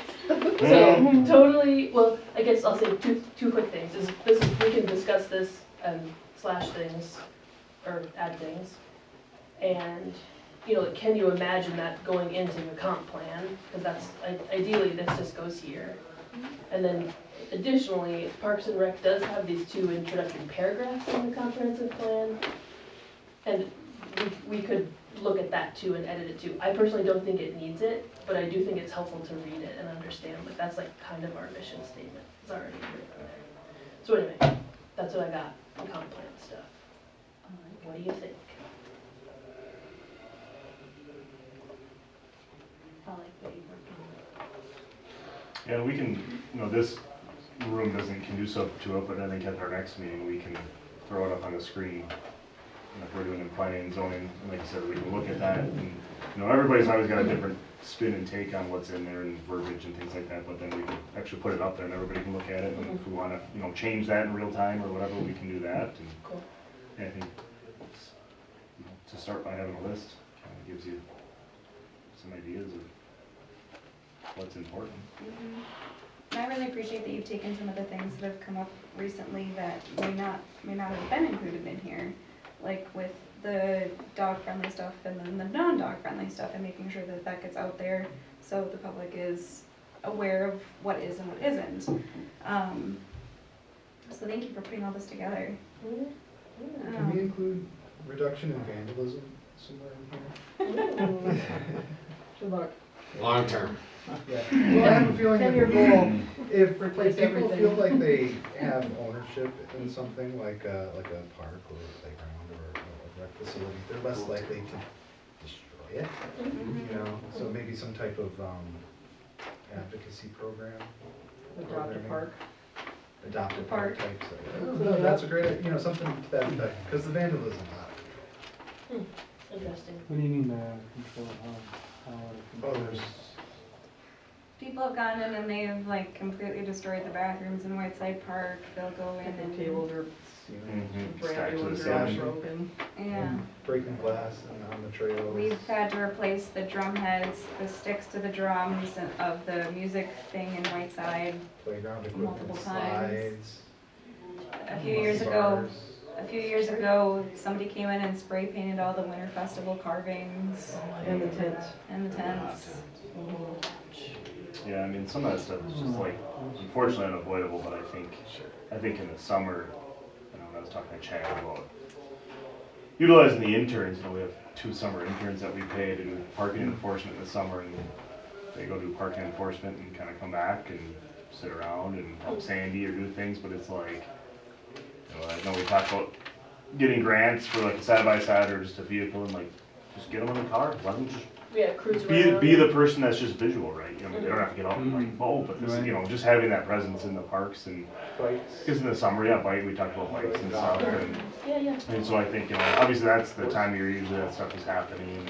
So totally, well, I guess I'll say two quick things. We can discuss this and slash things or add things. And you know, can you imagine that going into the comp plan? Because that's, ideally this just goes here. And then additionally, Parks and Rec does have these 2 introductory paragraphs in the comprehensive plan. And we could look at that too and edit it too. I personally don't think it needs it, but I do think it's helpful to read it and understand. Like that's like kind of our mission statement. It's already written there. So anyway, that's what I got for comp plan stuff. What do you think? I like that you're working. Yeah, we can, you know, this room doesn't conducive to it, but I think at our next meeting, we can throw it up on the screen. And if we're doing in planning and zoning, and like I said, we can look at that, and, you know, everybody's always got a different spin and take on what's in there and verbiage and things like that, but then we can actually put it up there and everybody can look at it, and if we wanna, you know, change that in real time or whatever, we can do that, and Cool. I think it's, you know, to start by having a list, kinda gives you some ideas of what's important. And I really appreciate that you've taken some of the things that have come up recently that may not have been included in here, like with the dog-friendly stuff and then the non-dog-friendly stuff, and making sure that that gets out there so the public is aware of what is and what isn't. So thank you for putting all this together. Can we include reduction in vandalism somewhere in here? Good luck. Long term. Yeah, well, I have a feeling Ten-year if, goal. if Replace people everything. feel like they have ownership in something like a park or a playground or a rec facility, they're less likely to destroy it, you know? So maybe some type of advocacy program. Adopt a park. adopt a Park. park type thing. Oh, no, that's a great, something to that effect, because the vandalism out. Interesting. What do you mean by control? How Oh, there's, People have gone in and they've like completely destroyed the bathrooms in Whiteside Park. They'll go in and, Tables are, Mhm. brand Stacked new to the ones are all ceiling. broken. yeah. breaking glass and on the trails. We've had to replace the drum heads, the sticks to the drums of the music thing in Whiteside. Playground equipment, multiple times. slides. A few years ago, bars. somebody came in and spray painted all the Winter Festival carvings And the tents. and the tents. Yeah, I mean, some of that stuff is just like, unfortunately unavoidable, but I think in the summer, when I was talking to Chad about utilizing the interns, we have 2 summer interns that we pay to do parking enforcement in the summer, and they go do parking enforcement and kind of come back and sit around and help Sandy or do things, but it's like, I know we talked about getting grants for like a side-by-side or just a vehicle, and like, just get them in the car, let them just Yeah, cruise around. be the person that's just visual, right? I mean, they don't have to get out and like, oh, but this, just having that presence in the parks and, Bikes. because in the summer, we talked about bikes and stuff, Yeah. and so I think, obviously that's the time of year usually that stuff is happening,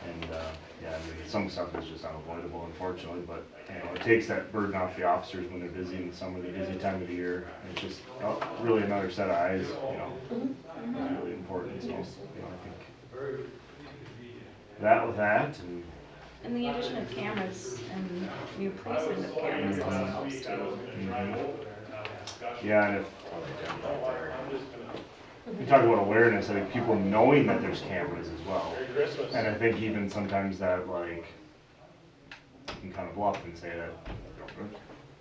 and yeah, I mean, some stuff is just unavoidable, unfortunately, but, it takes that burden off the officers when they're busy in the summer, the busy time of the year, it's just really another set of eyes, is really important, so, I think that with that, And the addition of cameras and new placement of cameras also helps too. yeah, and if you talk about awareness, I think people knowing that there's cameras as well. And I think even sometimes that like, you can kind of bluff and say that,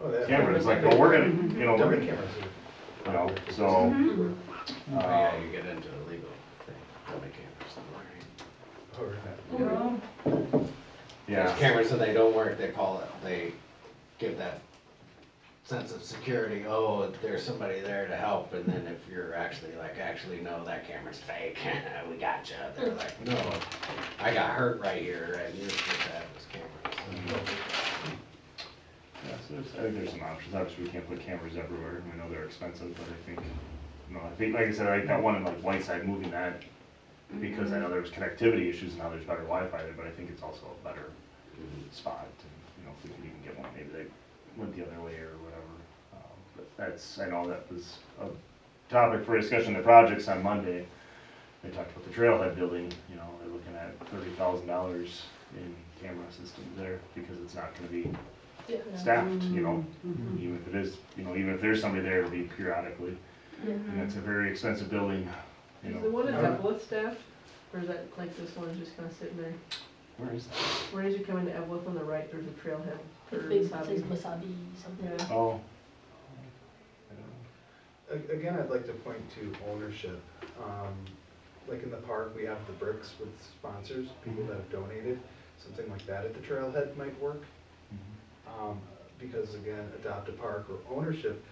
Oh, they have cameras, like, well, we're gonna, Dummy cameras are. so. Yeah, you get into the legal thing, dummy cameras. Oh, right. Yeah. There's cameras and they don't work, they give that sense of security, oh, there's somebody there to help, and then if you're actually no, that camera's fake, we gotcha. They're like, no, I got hurt right here, and you're supposed to have this camera. Yeah, so I think there's some options. Obviously, we can't put cameras everywhere. I know they're expensive, but I think, like I said, I like that one in like Whiteside, moving that, because I know there was connectivity issues and now there's better Wi-Fi there, but I think it's also a better spot. And, if we could even get one, maybe they went the other way or whatever. But I know that was a topic for discussion of the projects on Monday. They talked about the Trailhead building, they're looking at $30,000 in camera systems there because it's not gonna be staffed, even if it is, even if there's somebody there, it'll be periodically. And that's a very expensive building, Is the one at Evelyn staffed, or is that like this one is just kind of sitting there? Where is that? Where as you come into Evelyn on the right, there's a trailhead. The or big, it Wasabi. says wasabi something. Yeah. Oh. Again, I'd like to point to ownership. Like in the park, we have the bricks with sponsors, people that have donated. Something like that at the trailhead might work. Because again, adopt a park or ownership,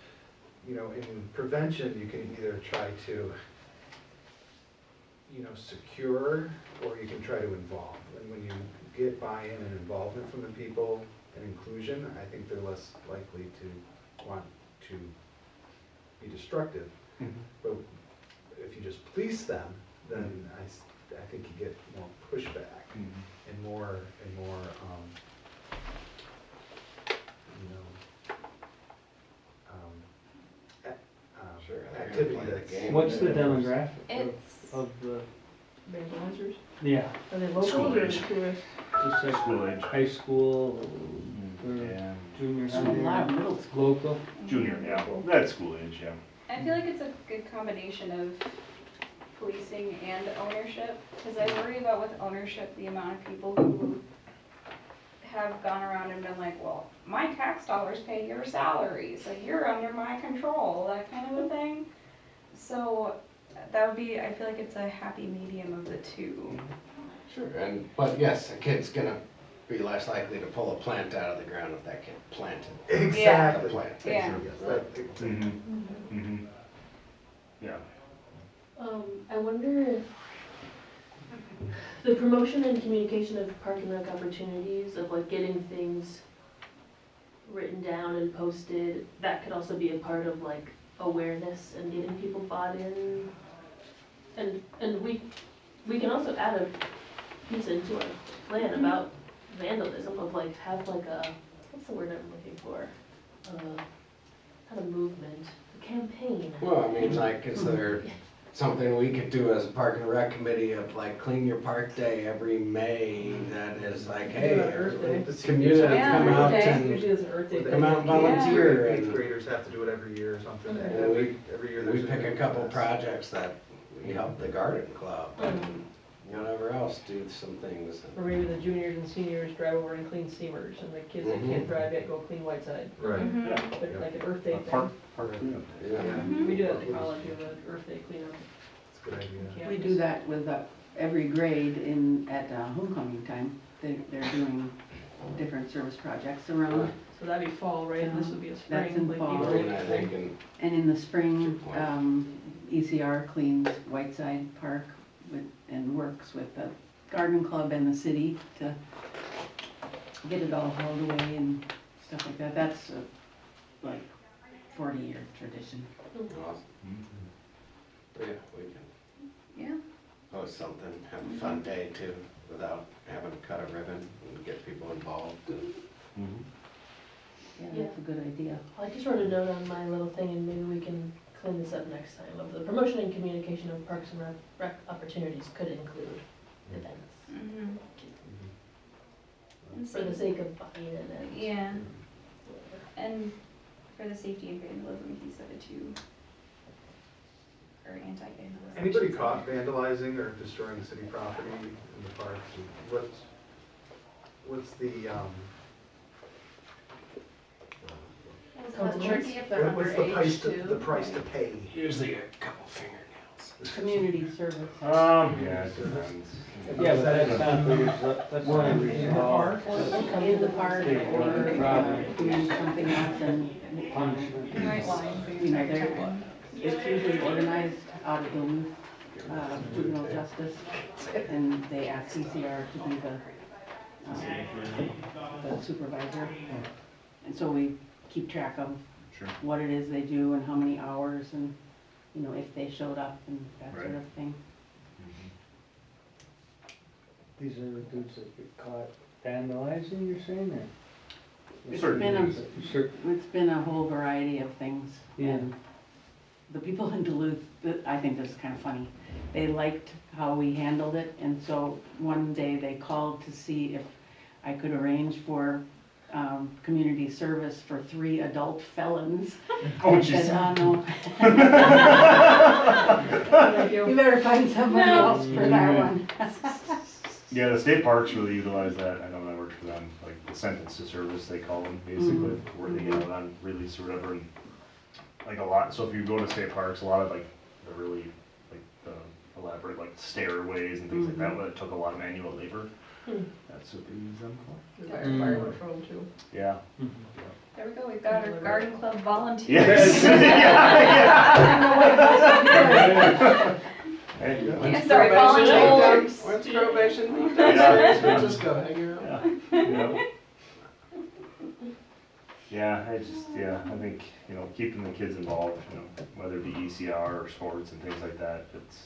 in prevention, you can either try to, secure, or you can try to involve. And when you get buy-in and involvement from the people and inclusion, I think they're less likely to want to be destructive. But if you just police them, then I think you get more pushback and more activity that's. What's the demographic It's of the, Vandalizers? yeah, Are they local School or age. tourists? just like School age. high school or Yeah, junior A lot of high, middle school. local? junior, yeah, that's school age, yeah. I feel like it's a good combination of policing and ownership, because I worry about with ownership, the amount of people who have gone around and been like, well, my tax dollars pay your salary, so you're under my control, that kind of a thing. So that would be, I feel like it's a happy medium of the two. Sure, but yes, a kid's gonna be less likely to pull a plant out of the ground if that kid planted Exactly. the plant. Yeah. Yeah. I wonder if the promotion and communication of park and rec opportunities, of like getting things written down and posted, that could also be a part of like awareness and getting people bought in. And we can also add a piece into our plan about vandalism of like, have like a, what's the word I'm looking for? Not a movement, a campaign. Well, I mean, like, is there something we could do as a park and rec committee of like clean your park day every May that is like, hey, Earth Day. community come out Earth Day. and Usually it's an Earth Day. come out and volunteer Eighth and graders have to do it every year or something. Mhm. Every year we there's pick a new couple class. projects that we help the garden club and whatever else, do some things. Or maybe the juniors and seniors drive over and clean Seamers, and the kids that can't drive yet go clean Whiteside. Right. Mhm. But like an Earth Day Park, thing. park cleanup. Yeah. Mhm. We do that at the college, we have an Earth Day cleanup. It's a good idea. on We campus. do that with every grade at homecoming time. They're doing different service projects around. So that'd be fall, right? And this would be a That's spring, in like fall. April. And I think, and And in the spring, Good point. ECR cleans Whiteside Park and works with the garden club and the city to get it all hauled away and stuff like that. That's a, like 40-year tradition. awesome. Yeah, we can Yeah. post something, have a fun day too, without having to cut a ribbon and get people involved. Mhm. Yeah, that's a good idea. I just wrote a note on my little thing, and maybe we can clean this up next time, of the promotion and communication of parks and rec opportunities could include events, Mhm. And for the sake of buy-in and Yeah, whatever. and for the safety and vandalism piece of it too. Or anti-vandalism. Anybody caught vandalizing or destroying city property in the parks? What's the, It's tricky if they're what's the price underage to, the too. price to pay? Usually a couple fingernails. Community service. Yeah, it depends. Yeah, but that's not, that's not in really the involved. In the park or doing something else and, Punishment. White lines. you know, it's usually organized out of Duluth, juvenile justice, and they ask CCR to be the supervisor. And so we keep track of Sure. what it is they do and how many hours and, you know, if they showed up and that sort Right. of thing. These are the dudes that get caught vandalizing, you're saying, or? It's Certain been a- things. It's been a whole variety of things. Yeah. And the people in Duluth, I think this is kind of funny, they liked how we handled it, and so one day they called to see if I could arrange for community service for 3 adult felons. Oh, I said, jeez. no. Thank you. You better find somebody No. else for that one. Yeah, the state parks really utilize that. I know when I worked for them, like the sentence to service, they call them, basically, where they get out on release or whatever. And like a lot, so if you go to state parks, a lot of like the really, like the elaborate like stairways and things like that, where it took a lot of manual labor. That's what they use them for. The fire work from too. Yeah. There we go, we've got our garden club volunteers. Yes. Hey, Yeah, sorry, volunteers. Once probation leave Yeah. downstairs, we'll just go hang out. Yeah. Yeah, I think, you know, keeping the kids involved, you know, whether it be ECR or sports and things like that, it's,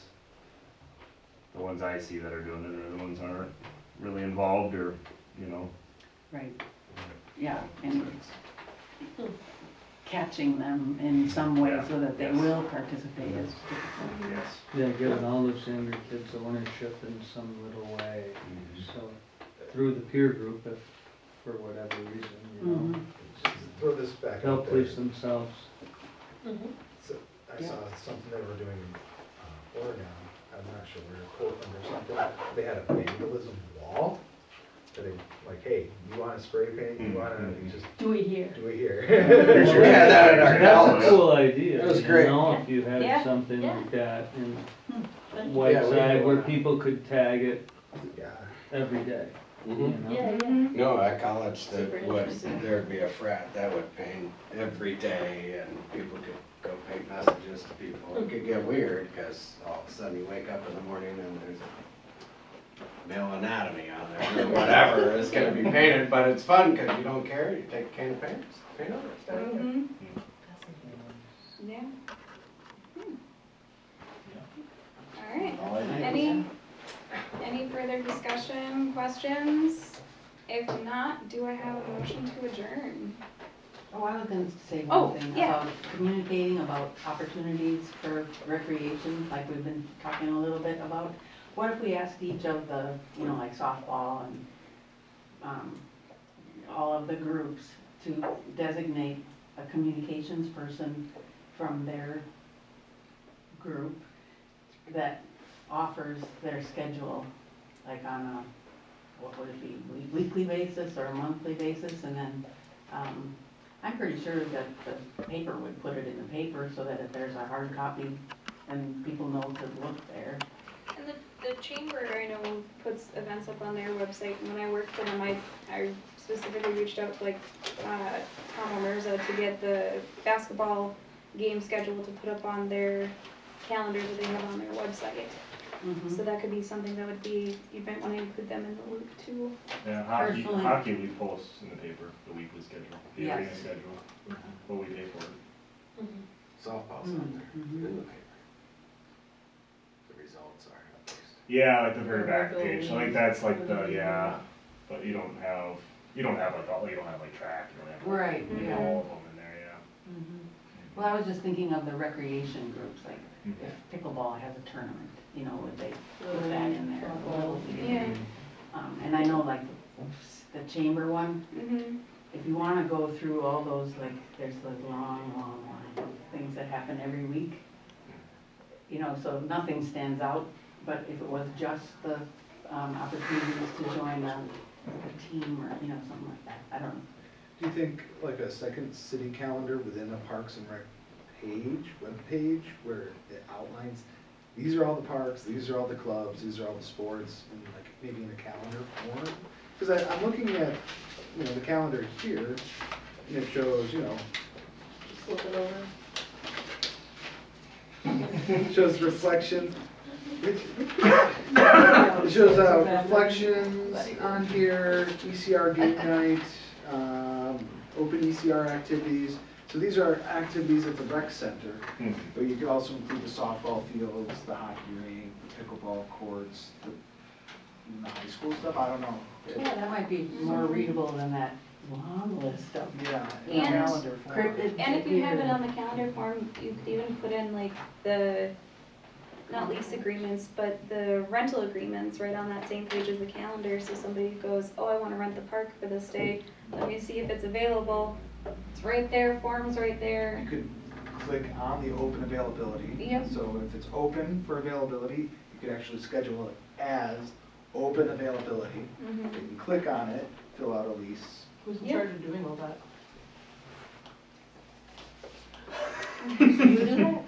the ones I see that are doing it are the ones that aren't really involved or, you know. Right, yeah, and catching them in some way Yeah. so that they Yes. will participate is difficult. Yes. Yeah, giving all those younger kids ownership in some little way, so, through the peer group, if, for whatever reason, you know, Just throw this back they'll out there. police themselves. So I saw something they were doing in Oregon, I'm not sure where, Portland or something. They had a vandalism wall. So they, like, hey, you want to spray paint, you want to, you just Do it here. do it here. We had that at our That's college. a cool idea, That was you great. know, if you Yeah. had something Yeah. like that in Yeah, we Whiteside had where one. people could tag it Yeah. every day, you Mhm. know? Yeah, yeah. No, at college, that Super would, interesting. there'd be a frat that would paint every day and people could go paint messages to people. It could get weird, cause all of a sudden you wake up in the morning and there's male anatomy on there, or whatever is gonna be painted, but it's fun, cause you don't care, you take a can of paint over it, stand there. Mhm. Yeah. All right. All I need. Any further discussion, questions? If not, do I have a motion to adjourn? Oh, I was gonna say Oh, one thing yeah. about communicating about opportunities for recreation, like we've been talking a little bit about. What if we asked each of the, you know, like softball and, all of the groups to designate a communications person from their group that offers their schedule, like on a, what would it be, weekly basis or a monthly basis, and then, I'm pretty sure that the paper would put it in the paper so that if there's a hard copy, then people know to look there. And the chamber, I know, puts events up on their website, and when I worked for them, I specifically reached out to like, Tom Omerza to get the basketball game schedule to put up on their calendar that they have on their website. Mhm. So that could be something that would be, you might wanna include them in the loop too. Yeah, Personally- hockey we post in the paper, the weekly schedule, the Yes. arena schedule, what we pay for it. Softball's on there, Mhm. in the paper. The results are at least. Yeah, like the very Or back like the page, like that's like the, yeah, but you don't have like all, you don't have like track, you don't have like, Right, you yeah. know, all of them in there, yeah. Mhm. Well, I was just thinking of the recreation groups, like Mhm. if pickleball has a tournament, you know, would they put that in there? Softball. Yeah. And I know like the chamber one, Mm-hmm. if you wanna go through all those, like, there's the long line of things that happen every week. You know, so nothing stands out, but if it was just the, opportunities to join a team or, you know, something like that, I don't know. Do you think like a second city calendar within the Parks and Rec web page, where it outlines, these are all the parks, these are all the clubs, these are all the sports, and like maybe in a calendar form? Because I'm looking at, you know, the calendar here, and it shows, you know, Just flip it over. it shows reflections. It shows reflections on here, ECR game night, open ECR activities. So these are activities at the rec center, Mhm. but you could also include the softball fields, the hockey rink, the pickleball courts, the high school stuff, I don't know. Yeah, that might be more readable than that long list of. Yeah, in And- calendar form. And if you have it on the calendar form, you could even put in like the, not lease agreements, but the rental agreements right on that same page as the calendar, so somebody goes, oh, I wanna rent the park for this day, let me see if it's available, it's right there, form's right there. You could click on the open availability. Yep. So if it's open for availability, you could actually schedule it as open availability. Mhm. You can click on it, fill out a lease. Who's in Yep. charge of doing all that? You do that?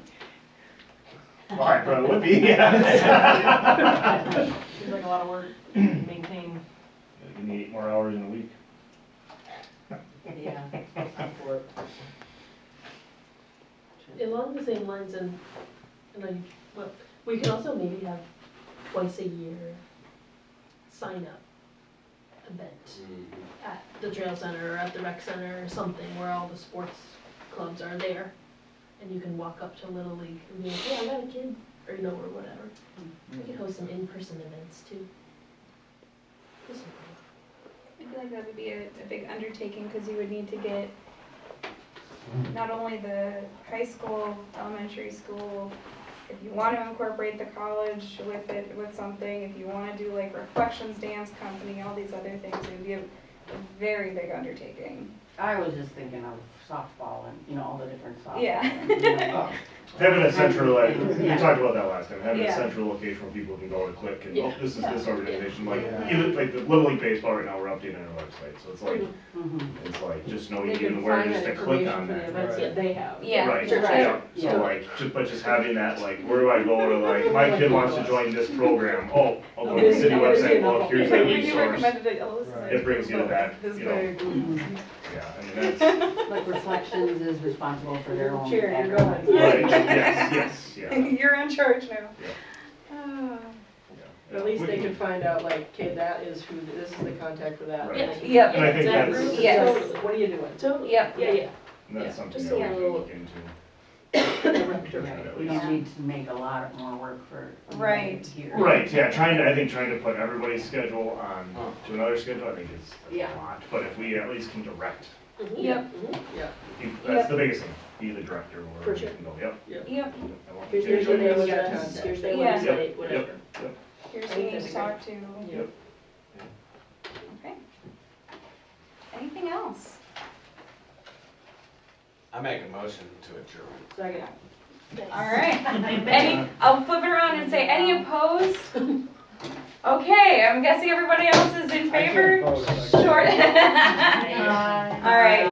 Well, I probably would be, yeah. Seems like a lot of work to maintain. Give me 8 more hours in a week. Yeah. I'm for it. Along the same lines, and like, well, we could also maybe have twice a year sign up event at the trail center or at the rec center or something where all the sports clubs are there. And you can walk up to Little League and be like, hey, I got a kid, or you know, or whatever. We could host some in-person events too. Just something. I feel like that would be a big undertaking, because you would need to get not only the high school, elementary school, if you want to incorporate the college with it, with something, if you want to do like Reflections Dance Company, all these other things, it would be a very big undertaking. I was just thinking of softball and, you know, all the different softball. Yeah. and, you know, Having a central, like, we Yeah. talked about that last time, having a Yeah. central location where people can go and click and, oh, Yeah. this is this organization, like, Yeah. even, like, the Little League Baseball right now, we're updating our website, so it's like, Mhm. it's like, just knowing They even can where find just that to click information on for the that. events that they have. Yeah. Right, Sure. yeah, Yeah. so like, just having that, like, where do I go to, like, my kid wants to join this program, oh, I'll go to the city website, well, here's that When you resource. recommended it, oh, this is It brings you to that, this you know, big. yeah, I mean, that's, Like Reflections is responsible for their own. Cheery, you're advertising. going. right, yes, yeah. You're in charge now. Yeah. Oh. At least they can find out like, okay, that is who, this is the contact for that. Right. And they can- Yep. And I think That that's, group, Yes. totally. What are you doing? Totally. Yep. Yeah, yeah. and that's Yeah, something just that a we can little- look into. Director. We don't need to make a lot more work for Right. here. Right, yeah, I think trying to put everybody's schedule on to another schedule, I think is Yeah. a lot, but if we at least can direct, Yep. that's the biggest thing, be the director or For where we sure. can go, yep. Yep. I want Here's to their change email it. address, here's their Yeah. website, whatever. Here's who you need to talk to. Yep. Okay. Anything else? I make a motion to adjourn. Second. All right. I'll flip it around and say, any opposed? Okay, I'm guessing everybody else is in favor? Short. All right.